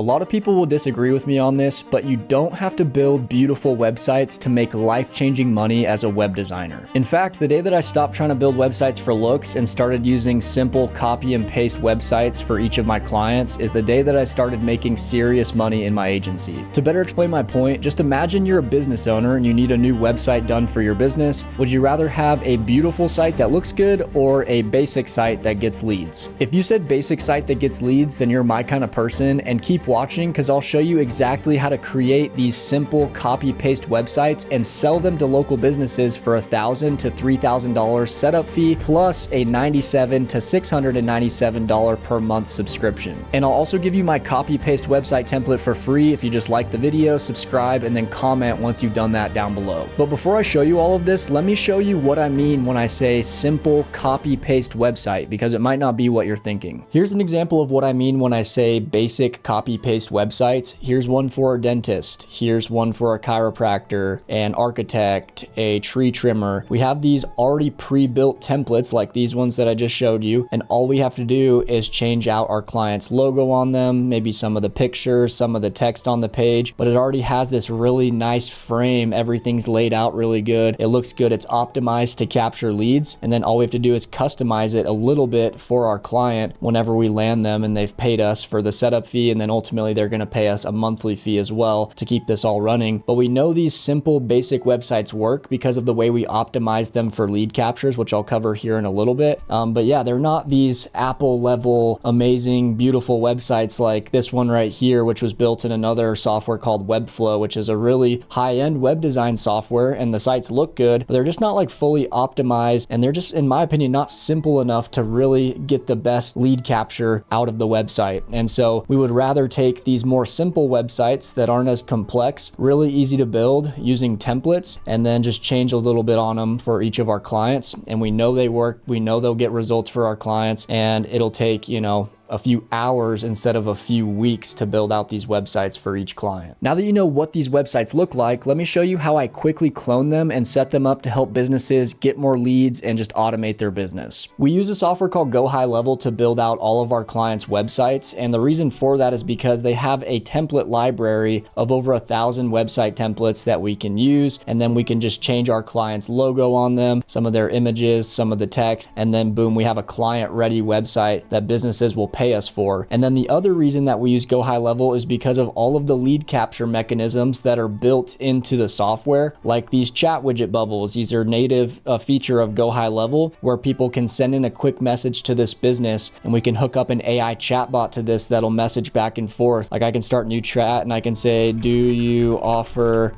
A lot of people will disagree with me on this, but you don't have to build beautiful websites to make life-changing money as a web designer. In fact, the day that I stopped trying to build websites for looks and started using simple copy and paste websites for each of my clients is the day that I started making serious money in my agency. To better explain my point, just imagine you're a business owner and you need a new website done for your business. Would you rather have a beautiful site that looks good or a basic site that gets leads? If you said basic site that gets leads, then you're my kind of person, and keep watching because I'll show you exactly how to create these simple copy paste websites and sell them to local businesses for $1,000 to $3,000 setup fee plus a $97 to $697 per month subscription. And I'll also give you my copy paste website template for free if you just like the video, subscribe, and then comment once you've done that down below. But before I show you all of this, let me show you what I mean when I say simple copy paste website, because it might not be what you're thinking. Here's an example of what I mean when I say basic copy paste websites. Here's one for a dentist. Here's one for a chiropractor, an architect, a tree trimmer. We have these already pre-built templates like these ones that I just showed you, and all we have to do is change out our client's logo on them, maybe some of the pictures, some of the text on the page, but it already has this really nice frame. Everything's laid out really good. It looks good. It's optimized to capture leads, and then all we have to do is customize it a little bit for our client whenever we land them and they've paid us for the setup fee, and then ultimately they're going to pay us a monthly fee as well to keep this all running. But we know these simple basic websites work because of the way we optimize them for lead captures, which I'll cover here in a little bit. But yeah, they're not these Apple level amazing beautiful websites like this one right here, which was built in another software called Webflow, which is a really high-end web design software, and the sites look good, but they're just not like fully optimized, and they're just, in my opinion, not simple enough to really get the best lead capture out of the website. And so we would rather take these more simple websites that aren't as complex, really easy to build using templates, and then just change a little bit on them for each of our clients. And we know they work, we know they'll get results for our clients, and it'll take, a few hours instead of a few weeks to build out these websites for each client. Now that you know what these websites look like, let me show you how I quickly clone them and set them up to help businesses get more leads and just automate their business. We use a software called GoHighLevel to build out all of our clients' websites, and the reason for that is because they have a template library of over 1,000 website templates that we can use, and then we can just change our client's logo on them, some of their images, some of the text, and then boom, we have a client-ready website that businesses will pay us for. And then the other reason that we use GoHighLevel is because of all of the lead capture mechanisms that are built into the software, like these chat widget bubbles. These are native feature of GoHighLevel, where people can send in a quick message to this business, and we can hook up an AI chatbot to this that'll message back and forth. Like I can start a new chat and I can say, do you offer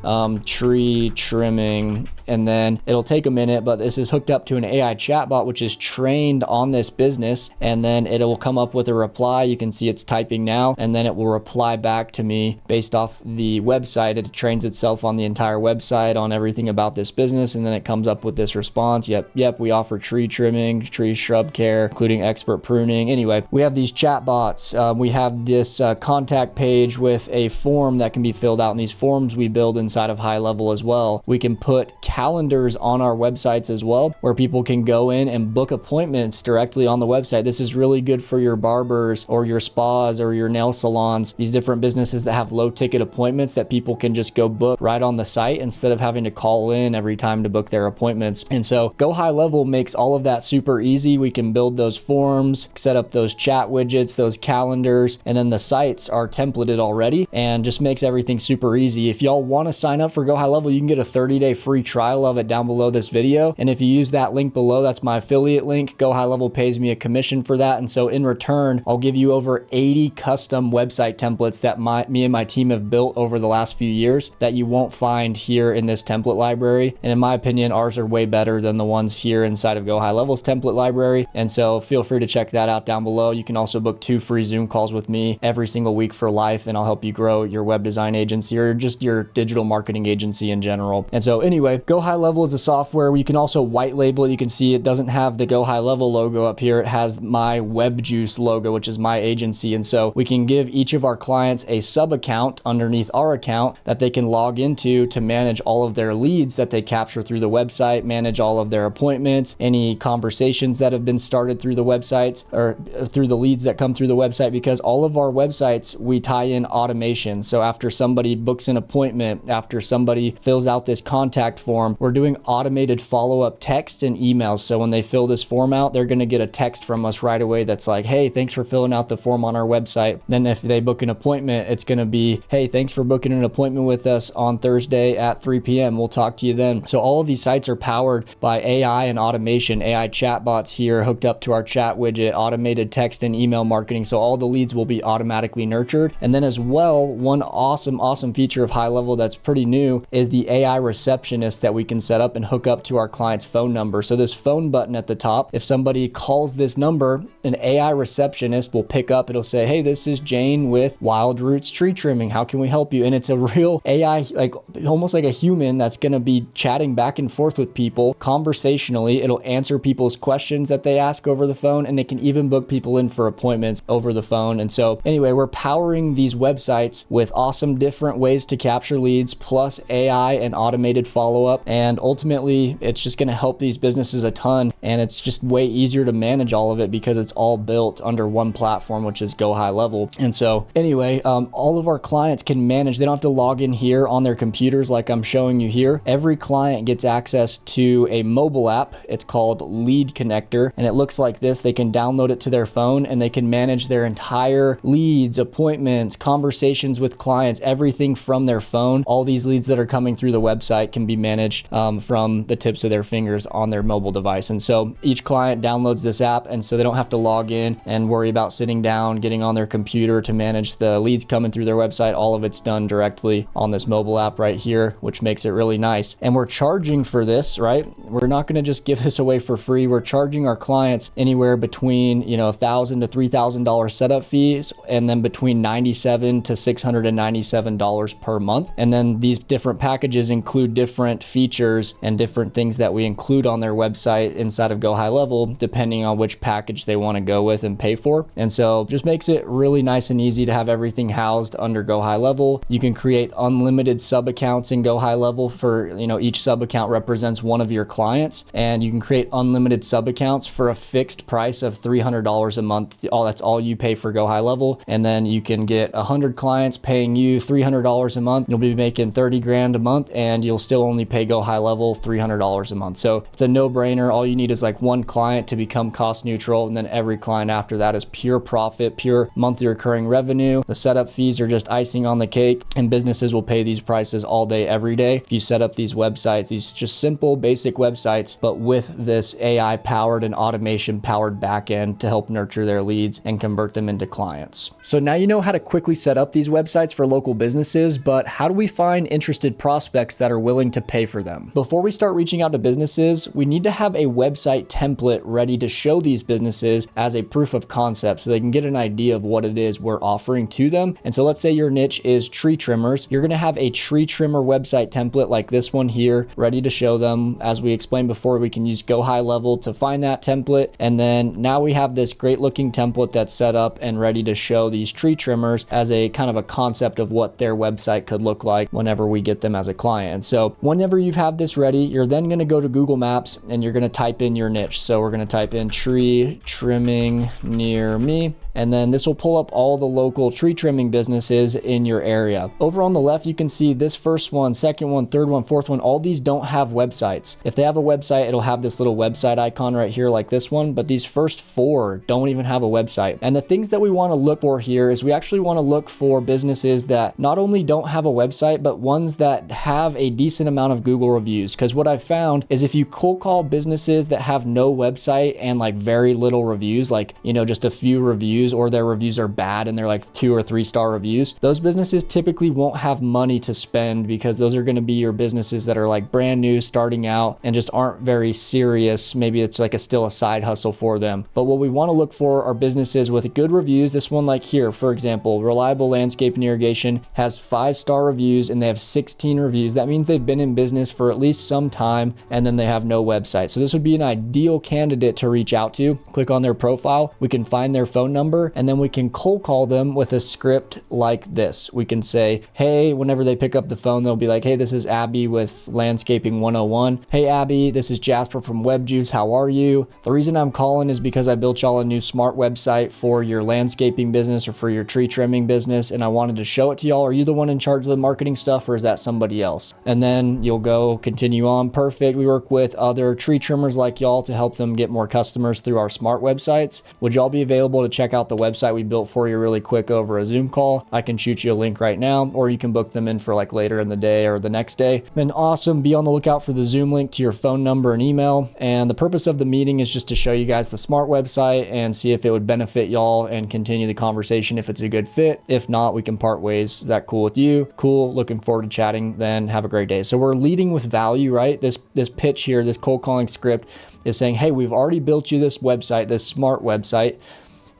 tree trimming? And then it'll take a minute, but this is hooked up to an AI chatbot, which is trained on this business, and then it will come up with a reply. You can see it's typing now, and then it will reply back to me based off the website. It trains itself on the entire website on everything about this business, and then it comes up with this response. Yep, we offer tree trimming, tree shrub care, including expert pruning. Anyway, we have these chat bots. We have this contact page with a form that can be filled out, and these forms we build inside of HighLevel as well. We can put calendars on our websites as well, where people can go in and book appointments directly on the website. This is really good for your barbers or your spas or your nail salons, these different businesses that have low ticket appointments that people can just go book right on the site instead of having to call in every time to book their appointments. And so GoHighLevel makes all of that super easy. We can build those forms, set up those chat widgets, those calendars, and then the sites are templated already, and just makes everything super easy. If y'all want to sign up for GoHighLevel, you can get a 30-day free trial of it down below this video. And if you use that link below, that's my affiliate link. GoHighLevel pays me a commission for that. And so in return, I'll give you over 80 custom website templates that me and my team have built over the last few years that you won't find here in this template library. And in my opinion, ours are way better than the ones here inside of GoHighLevel's template library. And so feel free to check that out down below. You can also book 2 free Zoom calls with me every single week for life, and I'll help you grow your web design agency or just your digital marketing agency in general. And so anyway, GoHighLevel is a software where you can also white label it. You can see it doesn't have the GoHighLevel logo up here. It has my WebJuice logo logo, which is my agency. And so we can give each of our clients a sub account underneath our account that they can log into to manage all of their leads that they capture through the website, manage all of their appointments, any conversations that have been started through the websites or through the leads that come through the website, because all of our websites, we tie in automation. So after somebody books an appointment, after somebody fills out this contact form, we're doing automated follow-up texts and emails. So when they fill this form out, they're going to get a text from us right away that's like, hey, thanks for filling out the form on our website. Then if they book an appointment, it's going to be, hey, thanks for booking an appointment with us on Thursday at 3 p.m. We'll talk to you then. So all of these sites are powered by AI and automation, AI chatbots here hooked up to our chat widget, automated text and email marketing. So all the leads will be automatically nurtured. And then as well, one awesome feature of HighLevel that's pretty new is the AI receptionist that we can set up and hook up to our client's phone number. So this phone button at the top, if somebody calls this number, an AI receptionist will pick up. It'll say, hey, this is Jane with Wild Roots Tree Trimming. How can we help you? And it's a real AI, like almost like a human that's going to be chatting back and forth with people conversationally. It'll answer people's questions that they ask over the phone, and it can even book people in for appointments over the phone. And so anyway, we're powering these websites with awesome different ways to capture leads, plus AI and automated follow-up. And ultimately, it's just going to help these businesses a ton. And it's just way easier to manage all of it because it's all built under one platform, which is GoHighLevel. And so anyway, all of our clients can manage. They don't have to log in here on their computers like I'm showing you here. Every client gets access to a mobile app. It's called Lead Connector, and it looks like this. They can download it to their phone and they can manage their entire leads, appointments, conversations with clients, everything from their phone. All these leads that are coming through the website can be managed from the tips of their fingers on their mobile device. And so each client downloads this app, and so they don't have to log in and worry about sitting down, getting on their computer to manage the leads coming through their website. All of it's done directly on this mobile app right here, which makes it really nice. And we're charging for this, right? We're not going to just give this away for free. We're charging our clients anywhere between, $1,000 to $3,000 setup fees, and then between $97 to $697 per month. And then these different packages include different features and different things that we include on their website inside of GoHighLevel, depending on which package they want to go with and pay for. And so just makes it really nice and easy to have everything housed under GoHighLevel. You can create unlimited sub accounts in GoHighLevel for, each sub account represents one of your clients, and you can create unlimited sub accounts for a fixed price of $300 a month. That's all you pay for GoHighLevel. And then you can get 100 clients paying you $300 a month. You'll be making 30 grand a month, and you'll still only pay GoHighLevel $300 a month. So it's a no-brainer. All you need is like one client to become cost neutral, and then every client after that is pure profit, pure monthly recurring revenue. The setup fees are just icing on the cake, and businesses will pay these prices all day, every day. If you set up these websites, these just simple, basic websites, but with this AI powered and automation powered backend to help nurture their leads and convert them into clients. So now you know how to quickly set up these websites for local businesses, but how do we find interested prospects that are willing to pay for them? Before we start reaching out to businesses, we need to have a website template ready to show these businesses as a proof of concept so they can get an idea of what it is we're offering to them. And so let's say your niche is tree trimmers. You're going to have a tree trimmer website template like this one here ready to show them. As we explained before, we can use GoHighLevel to find that template. And then now we have this great looking template that's set up and ready to show these tree trimmers as a kind of a concept of what their website could look like whenever we get them as a client. And so whenever you have this ready, you're then going to go to Google Maps and you're going to type in your niche. So we're going to type in tree trimming near me. And then this will pull up all the local tree trimming businesses in your area. Over on the left, you can see this first one, second one, third one, fourth one. All these don't have websites. If they have a website, it'll have this little website icon right here like this one, but these first four don't even have a website. And the things that we want to look for here is we actually want to look for businesses that not only don't have a website, but ones that have a decent amount of Google reviews. Because what I've found is if you cold call businesses that have no website and like very little reviews, like, just a few reviews, or their reviews are bad and they're like 2 or 3 star reviews, those businesses typically won't have money to spend because those are going to be your businesses that are like brand new, starting out, and just aren't very serious. Maybe it's like still a side hustle for them. But what we want to look for are businesses with good reviews. This one, like here, for example, Reliable Landscape and Irrigation has 5-star reviews and they have 16 reviews. That means they've been in business for at least some time, and then they have no website. So this would be an ideal candidate to reach out to. Click on their profile. We can can find their phone number, and then we can cold call them with a script like this. We can say, hey, whenever they pick up the phone, they'll be like, hey, this is Abby with Landscaping 101. Hey, Abby, this is Jasper from WebJuice. How are you? The reason I'm calling is because I built y'all a new smart website for your landscaping business or for your tree trimming business, and I wanted to show it to y'all. Are you the one in charge of the marketing stuff, or is that somebody else? And then you'll go continue on. Perfect. We work with other tree trimmers like y'all to help them get more customers through our smart websites. Would y'all be available to check out the website we built for you really quick over a Zoom call? I can shoot you a link right now, or you can book them in for like later in the day or the next day. Then awesome. Be on the lookout for the Zoom link to your phone number and email. And the purpose of the meeting is just to show you guys the smart website and see if it would benefit y'all and continue the conversation if it's a good fit. If not, we can part ways. Is that cool with you? Cool. Looking forward to chatting then. Have a great day. So we're leading with value, right? This pitch here, this cold calling script is saying, hey, we've already built you this website, this smart website,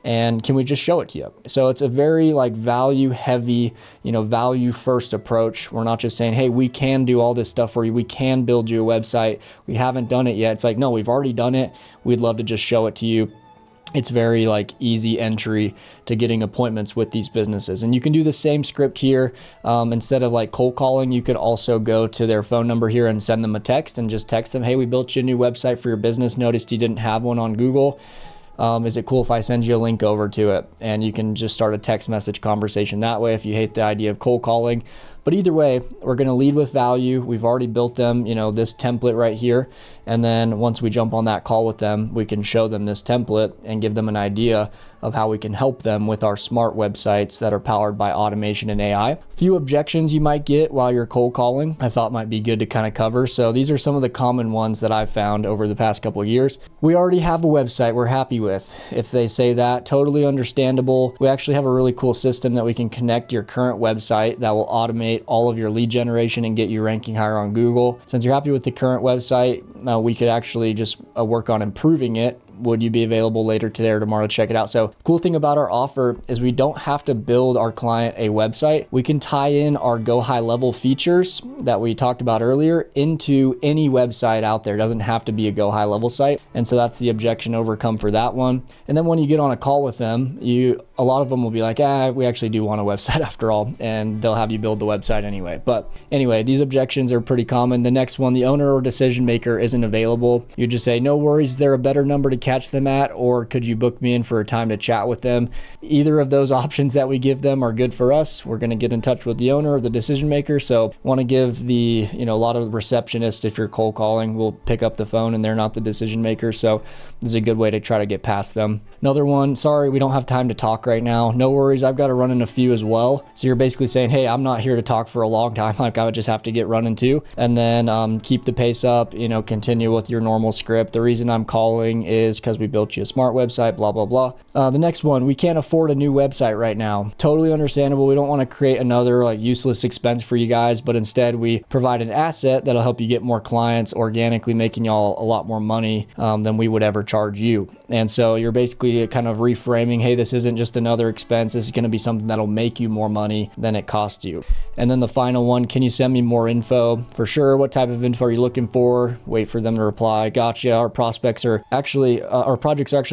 and can we just show it to you? So it's a very like value heavy, value first approach. We're not just saying, hey, we can do all this stuff for you. We can build you a website. We haven't done it yet. It's like, no, we've already done it. We'd love to just show it to you. It's very like easy entry to getting appointments with these businesses. And you can do the same script here. Instead of like cold calling, you could also go to their phone number here and send them a text and just text them, hey, we built you a new website for your business. Noticed you didn't have one on Google. Is it cool if I send you a link over to it? And you can just start a text message conversation that way if you hate the idea of cold calling. But either way, we're going to lead with value. We've already built them, this template right here. And then once we jump on that call with them, we can show them this template and give them an idea of how we can help them with our smart websites that are powered by automation and AI. Few objections you might get while you're cold calling, I thought might be good to kind of cover. So these are some of the common ones that I've found over the past couple of years. We already have a website we're happy with. If they say that, totally understandable. We actually have a really cool system that we can connect your current website that will automate all of your lead generation and get you ranking higher on Google. Since you're happy with the current website, we could actually just work on improving it. Would you be available later today or tomorrow to check it out? So cool thing about our offer is we don't have to build our client a website. We can tie in our GoHighLevel features that we talked about earlier into any website out there. It doesn't have to be a GoHighLevel site. And so that's the objection overcome for that one. And then when you get on a call with them, a lot of them will be like, we actually do want a website after all, and they'll have you build the website anyway. But anyway, these objections are pretty common. The next one, the owner or decision maker isn't available. You just say, no worries, is there a better number to catch them at, or could you book me in for a time to chat with them? Either of those options that we give them are good for us. We're going to get in touch with the owner or the decision maker. So want to give a lot of receptionists, if you're cold calling, will pick up the phone and they're not the decision maker. So this is a good way to try to get past them. Another one, sorry, we don't have time to talk right now. No worries, I've got to run in a few as well. So you're basically saying, hey, I'm not here to talk for a long time. Like I would just have to get running too. And then keep the pace up, continue with your normal script. The reason I'm calling is because we built you a smart website, blah, blah, blah. The next one, we can't afford a new website right now. Totally understandable. We don't want to create another useless expense for you guys, but instead we provide an asset that'll help you get more clients organically, making y'all a lot more money than we would ever charge you. And so you're basically kind of reframing, hey, this isn't just another expense. This is going to be something that'll make you more money than it costs you. And then the final one, can you send me more info? For sure. What type of info are you looking for? Wait for them to reply. Gotcha. Our projects are actually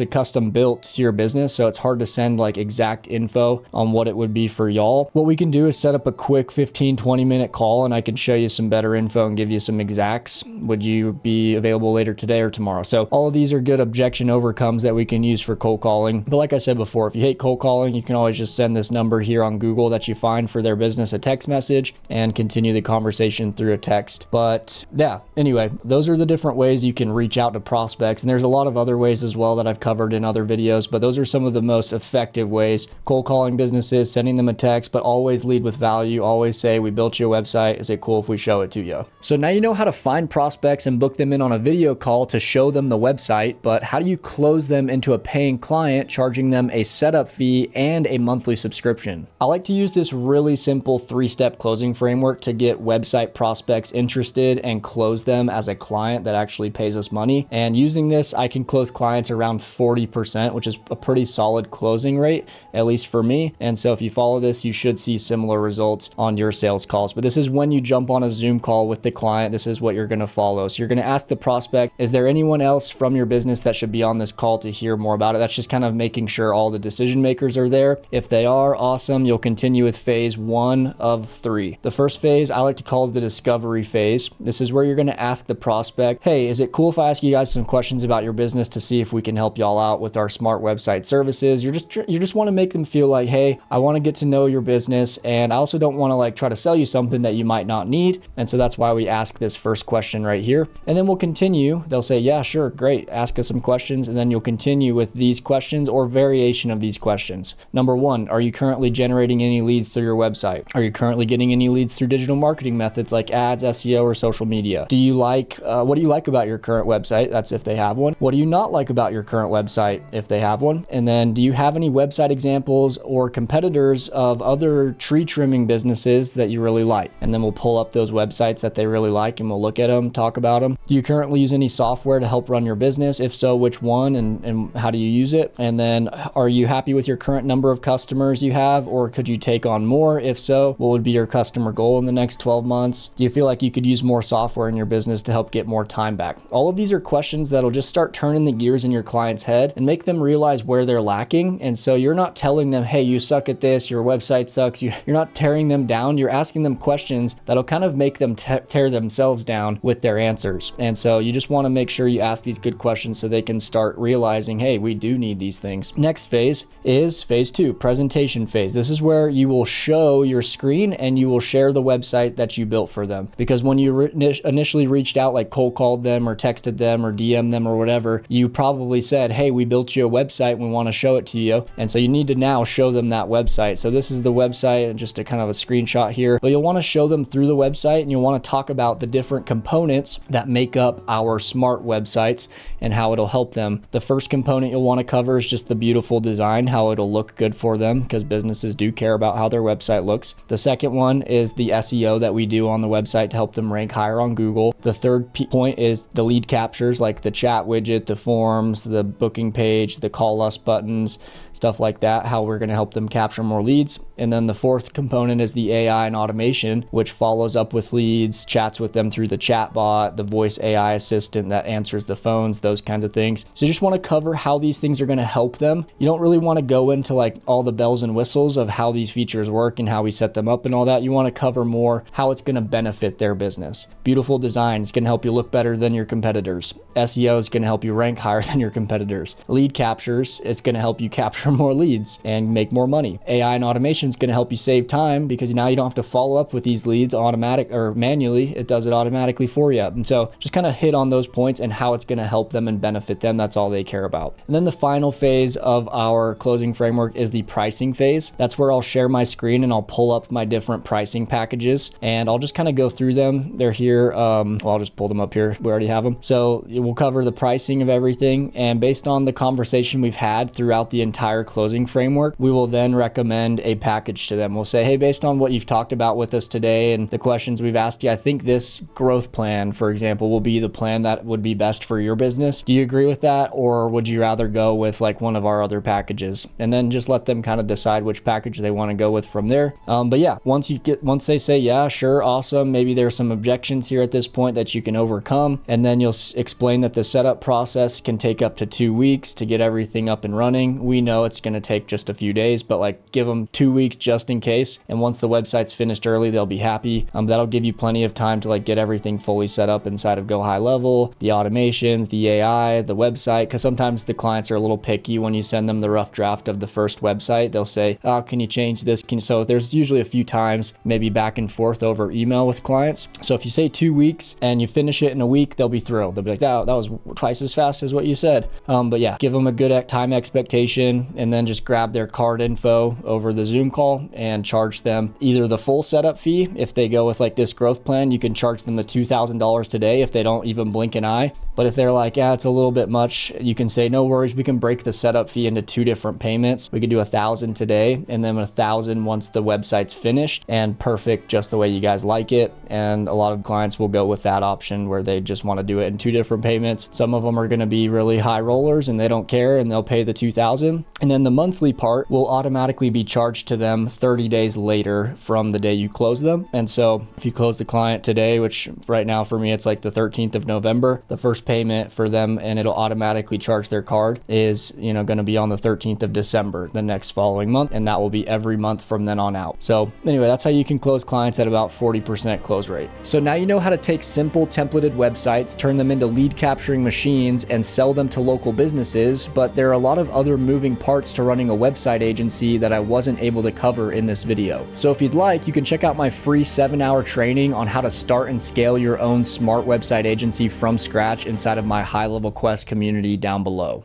custom built to your business. So it's hard to send exact info on what it would be for y'all. What we can do is set up a quick 15-20 minute call and I can show you some better info and give you some exacts. Would you be available later today or tomorrow? So all of these are good objection overcomes that we can use for cold calling. But like I said before, if you hate cold calling, you can always just send this number here on Google that you find for their business a text message and continue the conversation through a text. But yeah, anyway, those are the different ways you can reach out to prospects. And there's a lot of other ways as well that I've covered in other videos, but those are some of the most effective ways. Cold calling businesses, sending them a text, but always lead with value. Always say, we built you a website. Is it cool if we show it to you? So now you know how to find prospects and book them in on a video call to show them the website, but how do you close them into a paying client, charging them a setup fee and a monthly subscription? I like to use this really simple 3-step closing framework to get website prospects interested and close them as a client that actually pays us money. And using this, I can close with clients around 40%, which is a pretty solid closing rate, at least for me. And so if you follow this, you should see similar results on your sales calls. But this is when you jump on a Zoom call with the client. This is what you're going to follow. So you're going to ask the prospect, is there anyone else from your business that should be on this call to hear more about it? That's just kind of making sure all the decision makers are there. If they are, awesome. You'll continue with phase 1 of 3. The first phase, I like to call the discovery phase. This is where you're going to ask the prospect, hey, is it cool if I ask you guys some questions about your business to see if we can help y'all out with our smart website services? You just want to make them feel like, hey, I want to get to know your business, and I also don't want to like try to sell you something that you might not need. And so that's why we ask this first question right here. And then we'll continue. They'll say, yeah, sure, great. Ask us some questions. And then you'll continue with these questions or variation of these questions. Number 1, are you currently generating any leads through your website? Are you currently getting any leads through digital marketing methods like ads, SEO, or social media? Do you like, what do you like about your current website? That's if they have one. What do you not like about your current website if they have one? And then do you have any website examples or competitors of other tree trimming businesses that you really like? And then we'll pull up those websites that they really like and we'll look at them, talk about them. Do you currently use any software to help run your business? If so, which one and how do you use it? And then are you happy with your current number of customers you have, or could you take on more? If so, what would be your customer goal in the next 12 months? Do you feel like you could use more software in your business to help get more time back? All of these are questions that'll just start turning the gears in your client's head and make them realize where they're lacking. And so you're not telling them, hey, you suck at this, your website sucks. You're not tearing them down. You're asking them questions that'll kind of make them tear themselves down with their answers. And so you just want to make sure you ask these good questions so they can start realizing, hey, we do need these things. Next phase is phase 2, presentation phase. This is where you will show your screen and you will share the website that you built for them. Because when you initially reached out, like cold called them or texted them or DM'd them or whatever, you probably said, hey, we built you a website, we want to show it to you. And so you need to now show them that website. So this is the website and just a kind of a screenshot here, but you'll want to show them through the website and you'll want to talk about the different components that make up our smart websites and how it'll help them. The first component you'll want to cover is just the beautiful design, how it'll look good for them, because businesses do care about how their website looks. The second one is the SEO that we do on the website to help them rank higher on Google. The third point is the lead captures, like the chat widget, the forms, the booking page, the call us buttons, stuff like that, how we're going to help them capture more leads. And then the fourth component is the AI and automation, which follows up with leads, chats with them through the chat bot, the voice AI assistant that answers the phones, those kinds of things. So you just want to cover how these things are going to help them. You don't really want to go into like all the bells and whistles of how these features work and how we set them up and all that. You want to cover more how it's going to benefit their business. Beautiful design is going to help you look better than your competitors. SEO is going to help you rank higher than your competitors. Lead captures, it's going to help you capture more leads and make more money. AI and automation is going to help you save time because now you don't have to follow up with these leads automatic or manually. It does it automatically for you. And so just kind of hit on those points and how it's going to help them and benefit them. That's all they care about. And then the final phase of our closing framework is the pricing phase. That's where I'll share my screen and I'll pull up my different pricing packages and I'll just kind of go through them. They're here. I'll just pull them up here. We already have them. So we'll cover the pricing of everything. And based on the conversation we've had throughout the entire closing framework, we will then recommend a package to them. We'll say, hey, based on what you've talked about with us today and the questions we've asked you, I think this growth plan, for example, will be the plan that would be best for your business. Do you agree with that? Or would you rather go with like one of our other packages? And then just let them kind of decide which package they want to go with from there. But yeah, once they say, yeah, sure, awesome, maybe there's some objections here at this point that you can overcome. And then you'll explain that the setup process can take up to 2 weeks to get everything up and running. We know it's going to take just a few days, but like give them 2 weeks just in case. And once the website's finished early, they'll be happy. That'll give you plenty of time to like get everything fully set up inside of GoHighLevel, the automations, the AI, the website, because sometimes the clients are a little picky when you send them the rough draft of the first website. They'll say, oh, can you change this? So there's usually a few times, maybe back and forth over email with clients. So if you say 2 weeks and you finish it in a week, they'll be thrilled. They'll be like, that was twice as fast as what you said. But yeah, give them a good time expectation and then just grab their card info over the Zoom call and charge them either the full setup fee. If they go with like this growth plan, you can charge them the $2,000 today if they don't even blink an eye. But if they're like, yeah, it's a little bit much, you can say, no worries, we can break the setup fee into 2 different payments. We could do $1,000 today and then $1,000 once the website's finished, and perfect, just the way you guys like it. And a lot of clients will go with that option where they just want to do it in 2 different payments. Some of them are going to be be really high rollers and they don't care and they'll pay the $2,000. And then the monthly part will automatically be charged to them 30 days later from the day you close them. And so if you close the client today, which right now for me, it's like the 13th of November, the first payment for them, and it'll automatically charge their card, is, going to be on the 13th of December, the next following month. And that will be every month from then on out. So anyway, that's how you can close clients at about 40% close rate. So now you know how to take simple templated websites, turn them into lead capturing machines, and sell them to local businesses. But there are a lot of other moving parts to running a website agency that I wasn't able to cover in this video. So if you'd like, you can check out my free 7-hour training on how to start and scale your own smart website agency from scratch inside of my HighLevel Quest community down below.